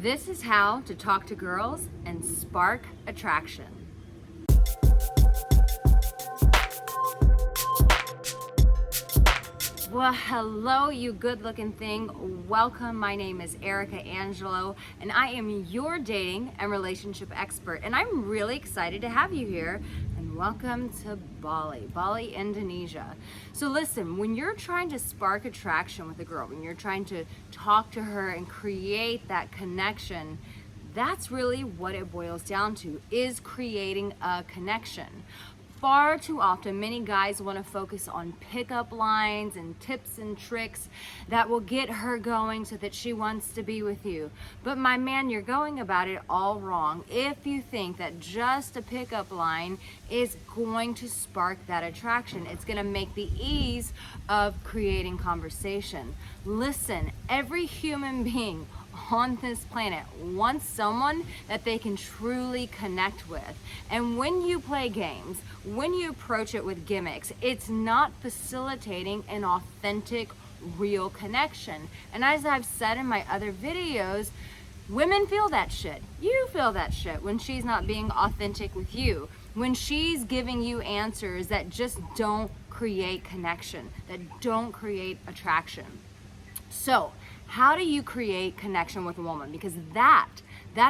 This is how to talk to girls and spark attraction. Well, hello, you good-looking thing. Welcome. My name is Arica Angelo, and I am your dating and relationship expert. And I'm really excited to have you here. And welcome to Bali, Indonesia. So listen, when you're trying to spark attraction with a girl, when you're trying to talk to her and create that connection, that's really what it boils down to, is creating a connection. Far too often, many guys want to focus on pickup lines and tips and tricks that will get her going so that she wants to be with you. But my man, you're going about it all wrong if you think that just a pickup line is going to spark that attraction. It's going to make the ease of creating conversation. Listen, every human being on this planet wants someone that they can truly connect with. And when you play games, when you approach it with gimmicks, it's not facilitating an authentic, real connection. And as I've said in my other videos, women feel that shit. You feel that shit when she's not being authentic with you, when she's giving you answers that just don't create connection, that don't create attraction. So, how do you create connection with a woman? Because that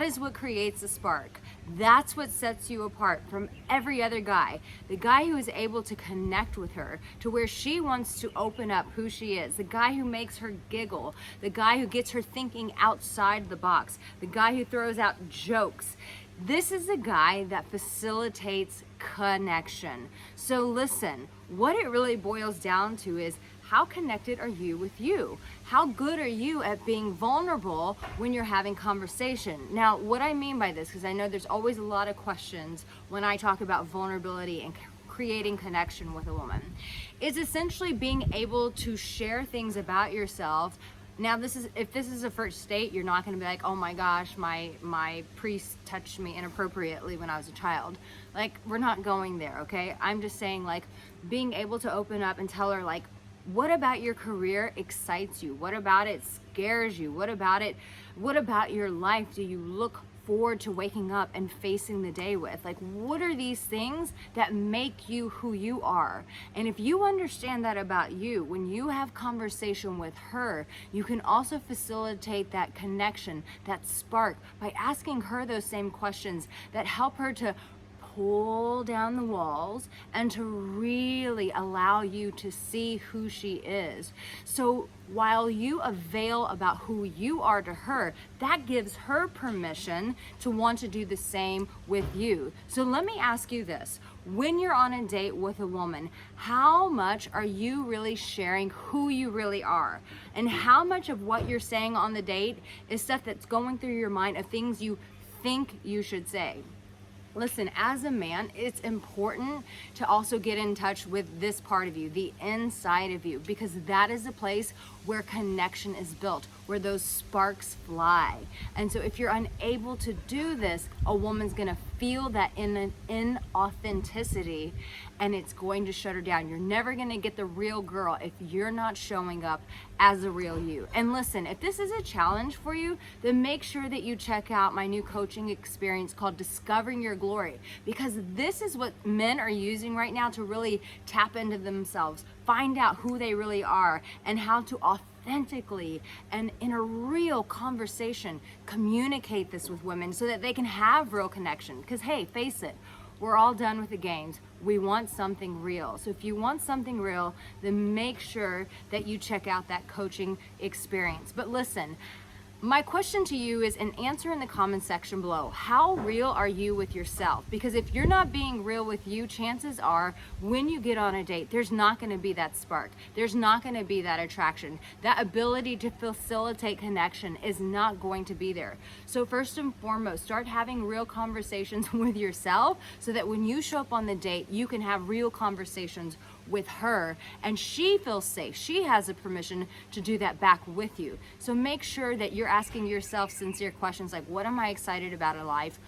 is what creates a spark. That's what sets you apart from every other guy. The guy who is able to connect with her to where she wants to open up who she is. The guy who makes her giggle. The guy who gets her thinking outside the box. The guy who throws out jokes. This is a guy that facilitates connection. So listen, what it really boils down to is, how connected are you with you? How good are you at being vulnerable when you're having conversation? Now, what I mean by this, because I know there's always a lot of questions when I talk about vulnerability and creating connection with a woman, is essentially being able to share things about yourself. Now, if this is a first date, you're not going to be like, oh my gosh, my priest touched me inappropriately when I was a child. Like, we're not going there, okay? I'm just saying, like, being able to open up and tell her, like, what about your career excites you? What about it scares you? What about your life do you look forward to waking up and facing the day with? Like, what are these things that make you who you are? And if you understand that about you, when you have conversation with her, you can also facilitate that connection, that spark, by asking her those same questions that help her to pull down the walls and to really allow you to see who she is. So while you avail about who you are to her, that gives her permission to want to do the same with you. So let me ask you this. When you're on a date with a woman, how much are you really sharing who you really are? And how much of what you're saying on the date is stuff that's going through your mind of things you think you should say? Listen, as a man, it's important to also get in touch with this part of you, the inside of you, because that is a place where connection is built, where those sparks fly. And so if you're unable to do this, a woman's gonna feel that inauthenticity, and it's going to shut her down. You're never gonna get the real girl if you're not showing up as a real you. And listen, if this is a challenge for you, then make sure that you check out my new coaching experience called Discovering Your Glory, because this is what men are using right now to really tap into themselves, find out who they really are, and how to authentically and in a real conversation communicate this with women so that they can have real connection. Because hey, face it, we're all done with the games. We want something real. So if you want something real, then make sure that you check out that coaching experience. But listen, my question to you is, an answer in the comment section below. How real are you with yourself? Because if you're not being real with you, chances are when you get on a date, there's not going to be that spark. There's not going to be that attraction. That ability to facilitate connection is not going to be there. So first and foremost, start having real conversations with yourself so that when you show up on the date, you can have real conversations with her, and she feels safe. She has the permission to do that back with you. So make sure that you're asking yourself sincere questions like, what am I excited about in life?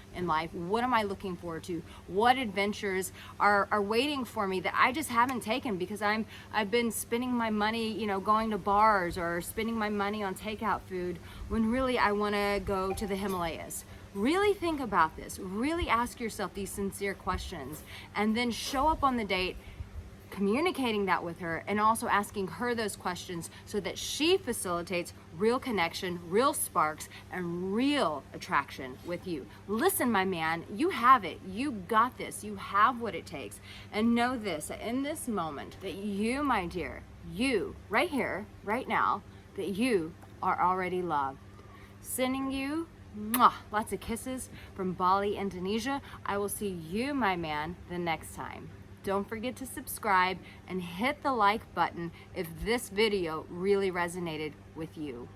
What am I looking forward to? What adventures are waiting for me that I just haven't taken because I've been spending my money, going to bars or spending my money on takeout food when really I want to go to the Himalayas. Really think about this. Really ask yourself these sincere questions, and then show up on the date communicating that with her and also asking her those questions so that she facilitates real connection, real sparks, and real attraction with you. Listen, my man, you have it. You got this. You have what it takes. And know this, in this moment, that you, my dear, you, right here, right now, that you are already loved. Sending you lots of kisses from Bali, Indonesia. I will see you, my man, the next time. Don't forget to subscribe and hit the like button if this video really resonated with you.